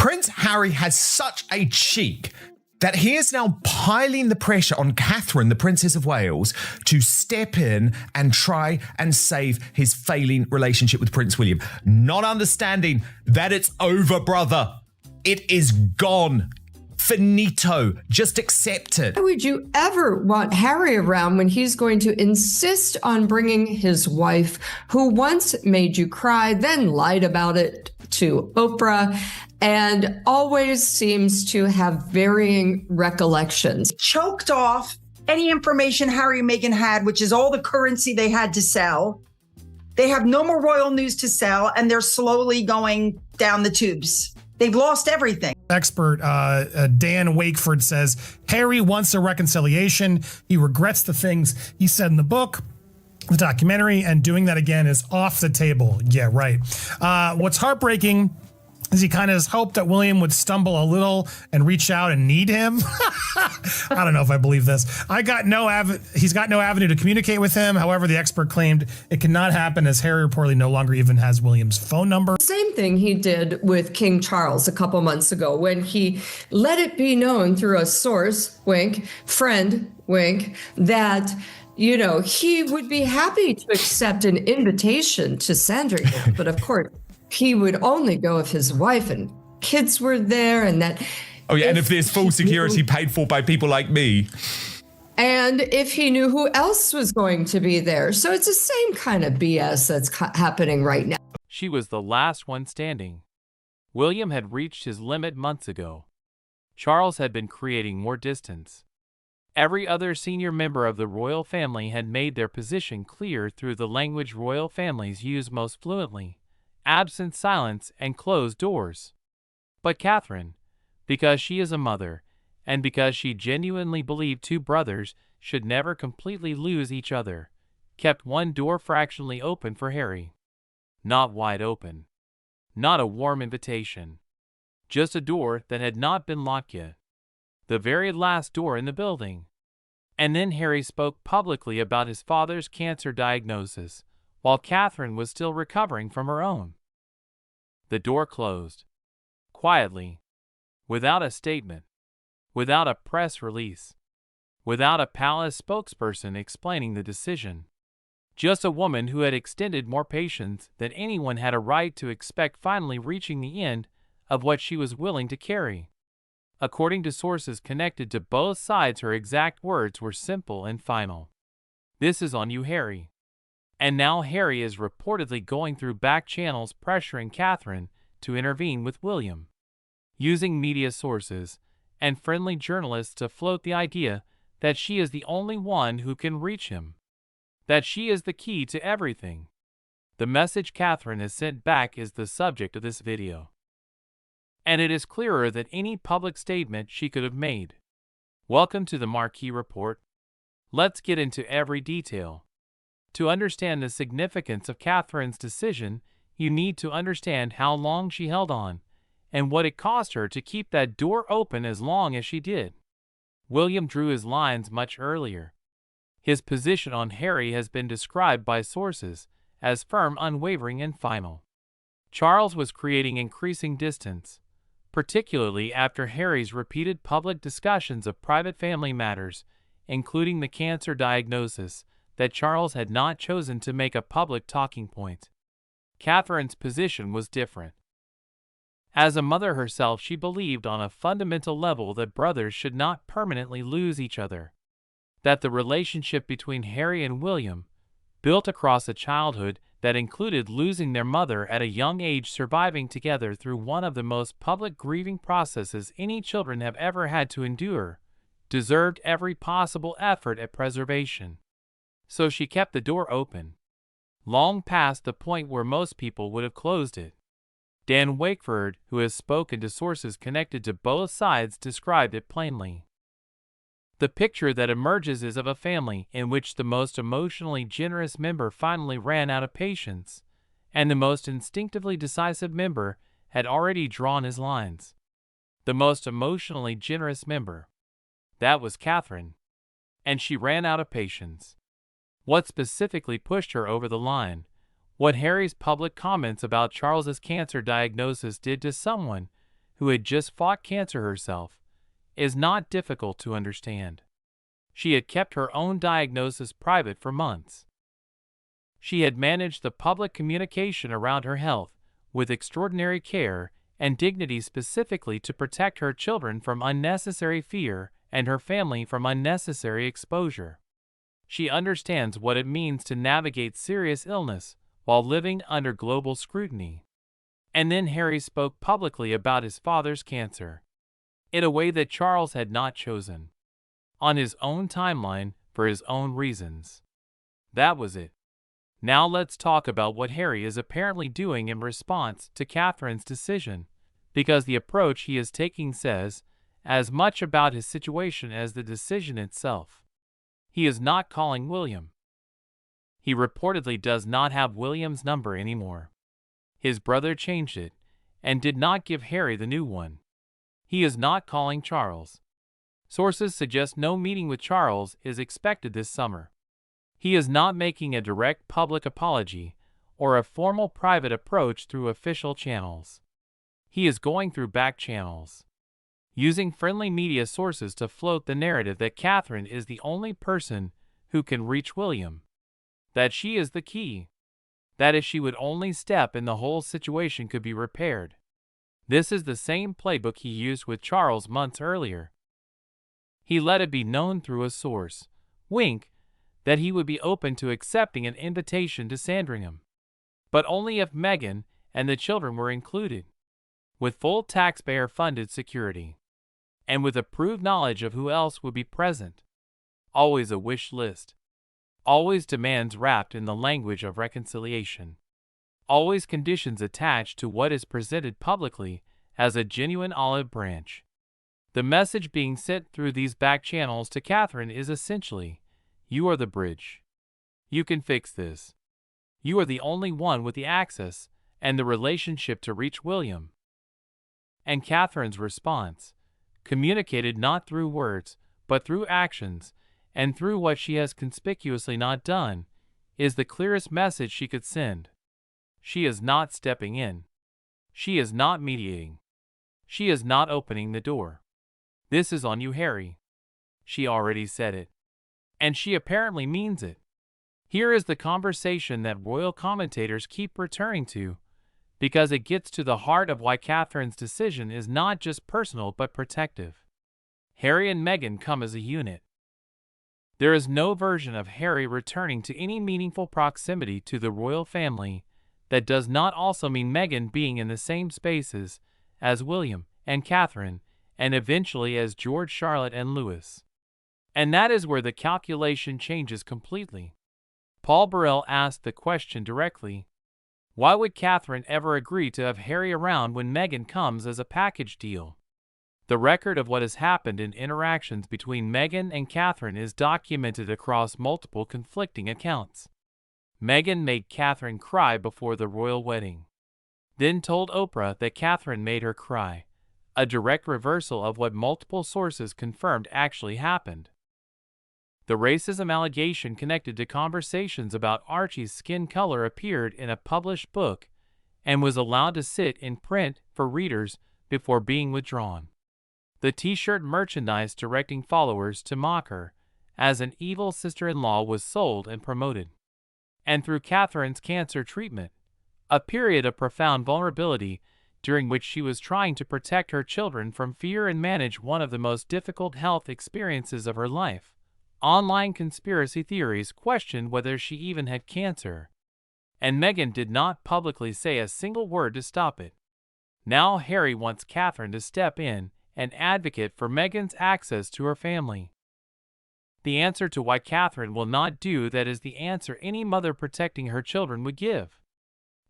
Prince Harry has such a cheek that he is now piling the pressure on Catherine, the Princess of Wales, to step in and try and save his failing relationship with Prince William. Not understanding that it's over, brother. It is gone. Finito. Just accept it. Why would you ever want Harry around when he's going to insist on bringing his wife, who once made you cry, then lied about it to Oprah, and always seems to have varying recollections? Choked off any information Harry and Meghan had, which is all the currency they had to sell. They have no more royal news to sell, and they're slowly going down the tubes. They've lost everything. Expert Dan Wakeford says Harry wants a reconciliation. He regrets the things he said in the book, the documentary, and doing that again is off the table. Yeah, right. What's heartbreaking is he kind of has hoped that William would stumble a little and reach out and need him. I don't know if I believe this. He's got no avenue to communicate with him. However, the expert claimed it cannot happen as Harry reportedly no longer even has William's phone number. Same thing he did with King Charles a couple months ago when he let it be known through a source, wink, friend, wink, that he would be happy to accept an invitation to Sandringham. But of course, he would only go if his wife and kids were there, and that. Oh yeah, and if there's full security paid for by people like me. And if he knew who else was going to be there. So it's the same kind of BS that's happening right now. She was the last one standing. William had reached his limit months ago. Charles had been creating more distance. Every other senior member of the royal family had made their position clear through the language royal families use most fluently: absent silence and closed doors. But Catherine, because she is a mother, and because she genuinely believed two brothers should never completely lose each other, kept one door fractionally open for Harry. Not wide open. Not a warm invitation. Just a door that had not been locked yet. The very last door in the building. And then Harry spoke publicly about his father's cancer diagnosis, while Catherine was still recovering from her own. The door closed. Quietly. Without a statement. Without a press release. Without a palace spokesperson explaining the decision. Just a woman who had extended more patience than anyone had a right to expect, finally reaching the end of what she was willing to carry. According to sources connected to both sides, her exact words were simple and final. "This is on you, Harry." And now Harry is reportedly going through back channels pressuring Catherine to intervene with William, using media sources and friendly journalists to float the idea that she is the only one who can reach him, that she is the key to everything. The message Catherine has sent back is the subject of this video. And it is clearer than any public statement she could have made. Welcome to the Marquee Report. Let's get into every detail. To understand the significance of Catherine's decision, you need to understand how long she held on, and what it cost her to keep that door open as long as she did. William drew his lines much earlier. His position on Harry has been described by sources as firm, unwavering, and final. Charles was creating increasing distance, particularly after Harry's repeated public discussions of private family matters, including the cancer diagnosis that Charles had not chosen to make a public talking point. Catherine's position was different. As a mother herself, she believed on a fundamental level that brothers should not permanently lose each other, that the relationship between Harry and William, built across a childhood that included losing their mother at a young age, surviving together through one of the most public grieving processes any children have ever had to endure, deserved every possible effort at preservation. So she kept the door open, long past the point where most people would have closed it. Dan Wakeford, who has spoken to sources connected to both sides, described it plainly. The picture that emerges is of a family in which the most emotionally generous member finally ran out of patience, and the most instinctively decisive member had already drawn his lines. The most emotionally generous member. That was Catherine. And she ran out of patience. What specifically pushed her over the line? What Harry's public comments about Charles's cancer diagnosis did to someone who had just fought cancer herself, is not difficult to understand. She had kept her own diagnosis private for months. She had managed the public communication around her health with extraordinary care and dignity, specifically to protect her children from unnecessary fear and her family from unnecessary exposure. She understands what it means to navigate serious illness while living under global scrutiny. And then Harry spoke publicly about his father's cancer, in a way that Charles had not chosen, on his own timeline for his own reasons. That was it. Now let's talk about what Harry is apparently doing in response to Catherine's decision, because the approach he is taking says as much about his situation as the decision itself. He is not calling William. He reportedly does not have William's number anymore. His brother changed it and did not give Harry the new one. He is not calling Charles. Sources suggest no meeting with Charles is expected this summer. He is not making a direct public apology or a formal private approach through official channels. He is going through back channels, using friendly media sources to float the narrative that Catherine is the only person who can reach William, that she is the key, that if she would only step in, the whole situation could be repaired. This is the same playbook he used with Charles months earlier. He let it be known through a source, wink, that he would be open to accepting an invitation to Sandringham, but only if Meghan and the children were included, with full taxpayer-funded security, and with approved knowledge of who else would be present. Always a wish list. Always demands wrapped in the language of reconciliation. Always conditions attached to what is presented publicly as a genuine olive branch. The message being sent through these back channels to Catherine is essentially, you are the bridge. You can fix this. You are the only one with the access and the relationship to reach William. And Catherine's response, communicated not through words, but through actions, and through what she has conspicuously not done, is the clearest message she could send. She is not stepping in. She is not mediating. She is not opening the door. This is on you, Harry. She already said it. And she apparently means it. Here is the conversation that royal commentators keep returning to, because it gets to the heart of why Catherine's decision is not just personal but protective. Harry and Meghan come as a unit. There is no version of Harry returning to any meaningful proximity to the royal family that does not also mean Meghan being in the same spaces as William and Catherine, and eventually as George, Charlotte, and Louis. And that is where the calculation changes completely. Paul Burrell asked the question directly, why would Catherine ever agree to have Harry around when Meghan comes as a package deal? The record of what has happened in interactions between Meghan and Catherine is documented across multiple conflicting accounts. Meghan made Catherine cry before the royal wedding, then told Oprah that Catherine made her cry, a direct reversal of what multiple sources confirmed actually happened. The racism allegation connected to conversations about Archie's skin color appeared in a published book and was allowed to sit in print for readers before being withdrawn. The t-shirt merchandise directing followers to mock her as an evil sister-in-law was sold and promoted. And through Catherine's cancer treatment, a period of profound vulnerability during which she was trying to protect her children from fear and manage one of the most difficult health experiences of her life, online conspiracy theories questioned whether she even had cancer. And Meghan did not publicly say a single word to stop it. Now Harry wants Catherine to step in and advocate for Meghan's access to her family. The answer to why Catherine will not do that is the answer any mother protecting her children would give.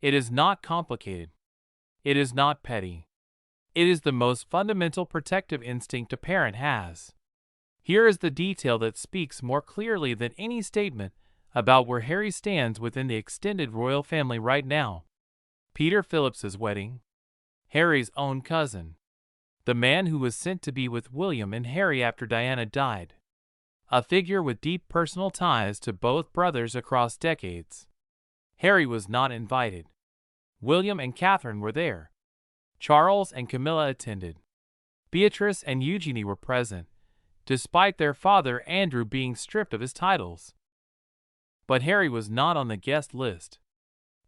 It is not complicated. It is not petty. It is the most fundamental protective instinct a parent has. Here is the detail that speaks more clearly than any statement about where Harry stands within the extended royal family right now. Peter Phillips's wedding. Harry's own cousin. The man who was sent to be with William and Harry after Diana died. A figure with deep personal ties to both brothers across decades. Harry was not invited. William and Catherine were there. Charles and Camilla attended. Beatrice and Eugenie were present, despite their father Andrew being stripped of his titles. But Harry was not on the guest list.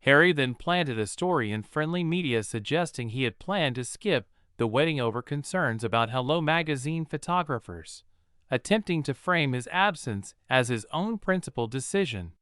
Harry then planted a story in friendly media suggesting he had planned to skip the wedding over concerns about Hello magazine photographers, attempting to frame his absence as his own principled decision.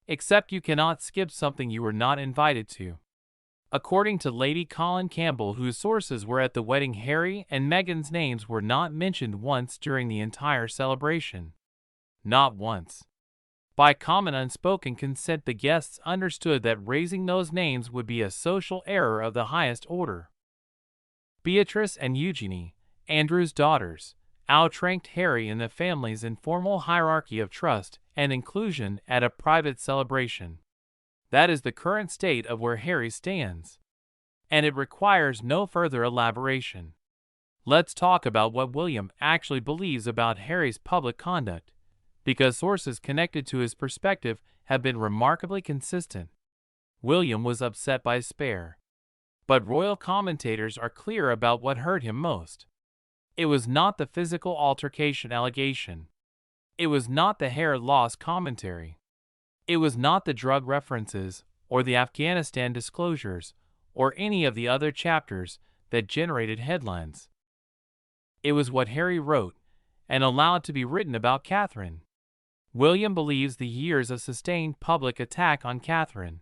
Except you cannot skip something you were not invited to. According to Lady Colin Campbell, whose sources were at the wedding, Harry and Meghan's names were not mentioned once during the entire celebration. Not once. By common unspoken consent, the guests understood that raising those names would be a social error of the highest order. Beatrice and Eugenie, Andrew's daughters, outranked Harry in the family's informal hierarchy of trust and inclusion at a private celebration. That is the current state of where Harry stands. And it requires no further elaboration. Let's talk about what William actually believes about Harry's public conduct, because sources connected to his perspective have been remarkably consistent. William was upset by Spare. But royal commentators are clear about what hurt him most. It was not the physical altercation allegation. It was not the hair loss commentary. It was not the drug references, or the Afghanistan disclosures, or any of the other chapters that generated headlines. It was what Harry wrote, and allowed to be written about Catherine. William believes the years of sustained public attack on Catherine,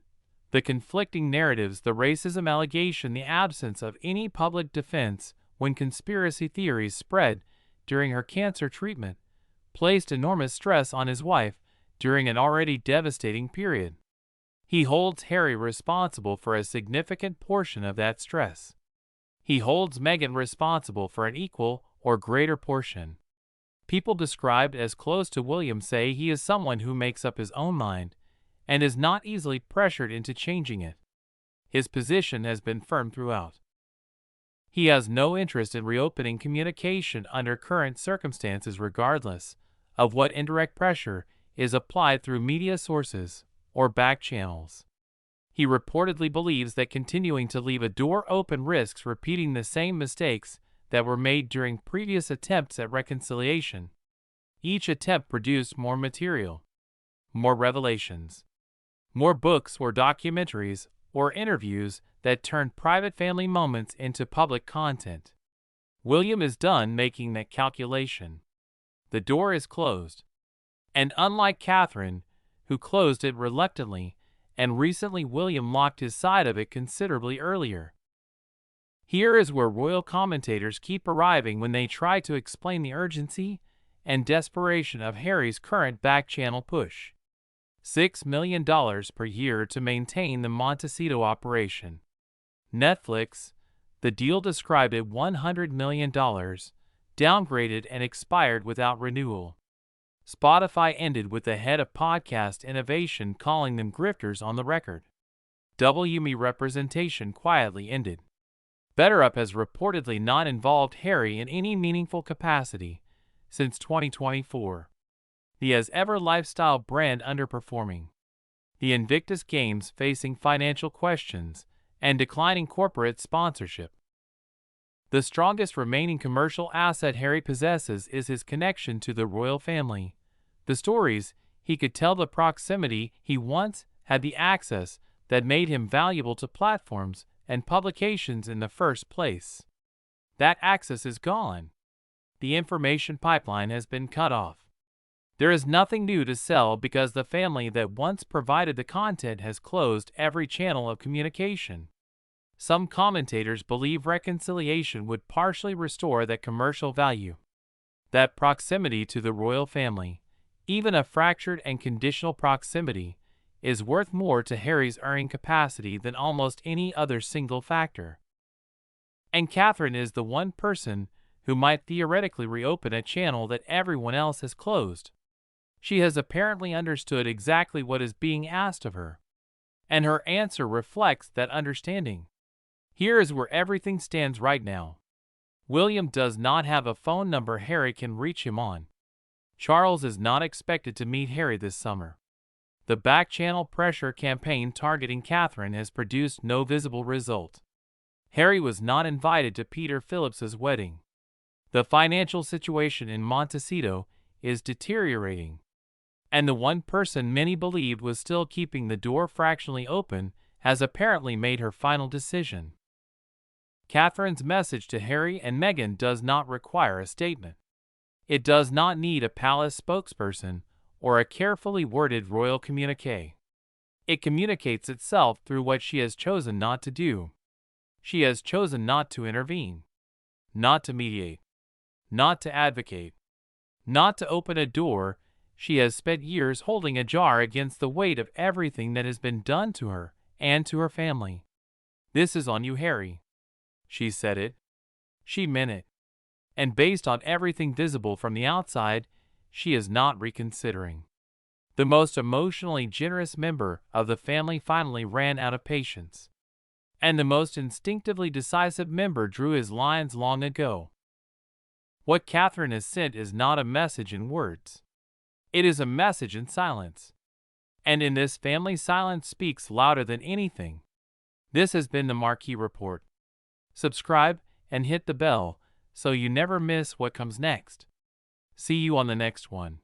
the conflicting narratives, the racism allegation, the absence of any public defense when conspiracy theories spread during her cancer treatment, placed enormous stress on his wife during an already devastating period. He holds Harry responsible for a significant portion of that stress. He holds Meghan responsible for an equal or greater portion. People described as close to William say he is someone who makes up his own mind and is not easily pressured into changing it. His position has been firm throughout. He has no interest in reopening communication under current circumstances, regardless of what indirect pressure is applied through media sources or back channels. He reportedly believes that continuing to leave a door open risks repeating the same mistakes that were made during previous attempts at reconciliation. Each attempt produced more material, more revelations, more books or documentaries or interviews that turned private family moments into public content. William is done making that calculation. The door is closed. And unlike Catherine, who closed it reluctantly, and recently William locked his side of it considerably earlier. Here is where royal commentators keep arriving when they try to explain the urgency and desperation of Harry's current back-channel push. $6 million per year to maintain the Montecito operation. Netflix, the deal described at $100 million, downgraded and expired without renewal. Spotify ended with the head of podcast innovation calling them grifters on the record. WME representation quietly ended. BetterUp has reportedly not involved Harry in any meaningful capacity since 2024. The As Ever lifestyle brand underperforming. The Invictus Games facing financial questions and declining corporate sponsorship. The strongest remaining commercial asset Harry possesses is his connection to the royal family. The stories he could tell, the proximity he once had, the access that made him valuable to platforms and publications in the first place. That access is gone. The information pipeline has been cut off. There is nothing new to sell because the family that once provided the content has closed every channel of communication. Some commentators believe reconciliation would partially restore that commercial value. That proximity to the royal family, even a fractured and conditional proximity, is worth more to Harry's earning capacity than almost any other single factor. And Catherine is the one person who might theoretically reopen a channel that everyone else has closed. She has apparently understood exactly what is being asked of her, and her answer reflects that understanding. Here is where everything stands right now. William does not have a phone number Harry can reach him on. Charles is not expected to meet Harry this summer. The back-channel pressure campaign targeting Catherine has produced no visible result. Harry was not invited to Peter Phillips's wedding. The financial situation in Montecito is deteriorating, and the one person many believed was still keeping the door fractionally open has apparently made her final decision. Catherine's message to Harry and Meghan does not require a statement. It does not need a palace spokesperson or a carefully worded royal communique. It communicates itself through what she has chosen not to do. She has chosen not to intervene, not to mediate, not to advocate, not to open a door she has spent years holding ajar against the weight of everything that has been done to her and to her family. "This is on you, Harry." She said it. She meant it. And based on everything visible from the outside, she is not reconsidering. The most emotionally generous member of the family finally ran out of patience, and the most instinctively decisive member drew his lines long ago. What Catherine has sent is not a message in words. It is a message in silence. And in this family, silence speaks louder than anything. This has been the Marquee Report. Subscribe and hit the bell so you never miss what comes next. See you on the next one.